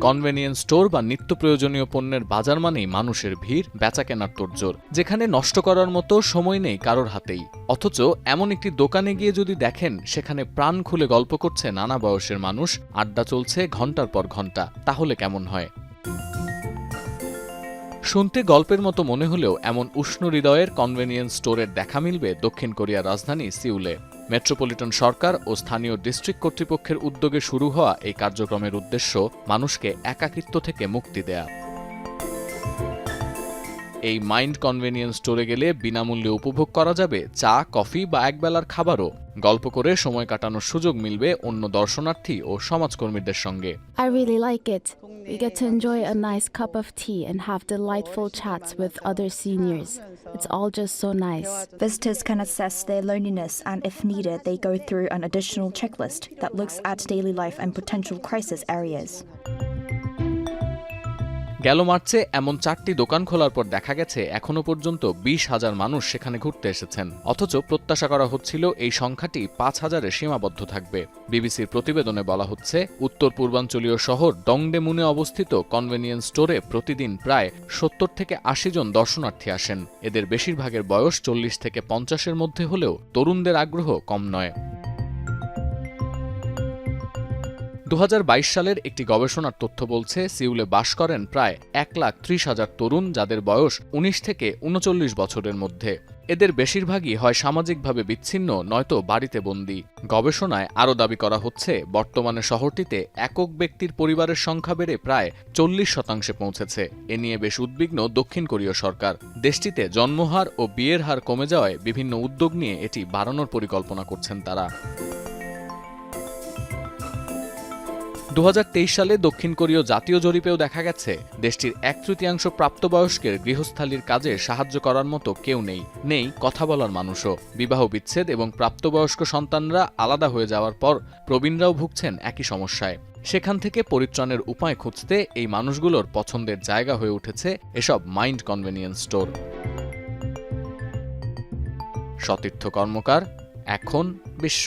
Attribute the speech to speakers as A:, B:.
A: Convenience store বা নিত্য প্রয়োজনীয় পণ্যের বাজার মানেই মানুষের ভিড়, বেচাকেনার তোড়জোড়, যেখানে নষ্ট করার মতো সময় নেই কারোর হাতেই। অথচ এমন একটি দোকানে গিয়ে যদি দেখেন সেখানে প্রাণ খুলে গল্প করছে নানা বয়সের মানুষ, আড্ডা চলছে ঘন্টার পর ঘন্টা, তাহলে কেমন হয়? শুনতে গল্পের মতো মনে হলেও এমন উষ্ণ হৃদয়ের কনভেনিয়েন্স স্টোরের দেখা মিলবে দক্ষিণ কোরিয়ার রাজধানী সিউলে। মেট্রোপলিটন সরকার ও স্থানীয় ডিস্ট্রিক্ট কর্তৃপক্ষের উদ্যোগে শুরু হওয়া এই কার্যক্রমের উদ্দেশ্য মানুষকে একাকিত্ব থেকে মুক্তি দেয়া। এই মাইন্ড কনভেনিয়েন্স স্টোরে গেলে বিনামূল্যে উপভোগ করা যাবে চা, কফি বা একবেলার খাবারও। গল্প করে সময় কাটানোর সুযোগ মিলবে অন্য দর্শনার্থী ও সমাজকর্মীদের সঙ্গে।
B: I really like it. We get to enjoy a nice cup of tea and have delightful chats with other seniors. It's all just so nice.
C: Visitors can assess their loneliness, and if needed, they go through an additional checklist that looks at daily life and potential crisis areas.
A: গেল মার্চে এমন 4টি দোকান খোলার পর দেখা গেছে এখনো পর্যন্ত 20,000 মানুষ সেখানে ঘুরতে এসেছেন। অথচ প্রত্যাশা করা হচ্ছিল এই সংখ্যাটি 5,000-এ সীমাবদ্ধ থাকবে। বিবিসির প্রতিবেদনে বলা হচ্ছে, উত্তর পূর্বাঞ্চলীয় শহর ডংডেমুনে অবস্থিত কনভেনিয়েন্স স্টোরে প্রতিদিন প্রায় 70 থেকে 80 জন দর্শনার্থী আসেন। এদের বেশিরভাগের বয়স 40 থেকে 50-এর মধ্যে হলেও তরুণদের আগ্রহ কম নয়। 2022 সালের একটি গবেষণার তথ্য বলছে, সিউলে বাস করেন প্রায় 1,30,000 তরুণ, যাদের বয়স 19 থেকে 39 বছরের মধ্যে। এদের বেশিরভাগই হয় সামাজিকভাবে বিচ্ছিন্ন, নয়তো বাড়িতে বন্দী। গবেষণায় আরও দাবি করা হচ্ছে, বর্তমানে শহরটিতে একক ব্যক্তির পরিবারের সংখ্যা বেড়ে প্রায় 40% পৌঁছেছে। এ নিয়ে বেশ উদ্বিগ্ন দক্ষিণ কোরীয় সরকার। দেশটিতে জন্মহার ও বিয়ের হার কমে যাওয়ায় বিভিন্ন উদ্যোগ নিয়ে এটি বাড়ানোর পরিকল্পনা করছেন তারা। 2023 সালে দক্ষিণ কোরীয় জাতীয় জরিপেও দেখা গেছে, দেশটির 1/3 প্রাপ্তবয়স্কের গৃহস্থালির কাজে সাহায্য করার মতো কেউ নেই কথা বলার মানুষও। বিবাহ বিচ্ছেদ এবং প্রাপ্তবয়স্ক সন্তানরা আলাদা হয়ে যাওয়ার পর প্রবীণরাও ভুগছেন একই সমস্যায়। সেখান থেকে পরিত্রাণের উপায় খুঁজতে এই মানুষগুলোর পছন্দের জায়গা হয়ে উঠেছে এসব মাইন্ড কনভেনিয়েন্স স্টোর। সতীর্থ কর্মকার, এখন বিশ্ব।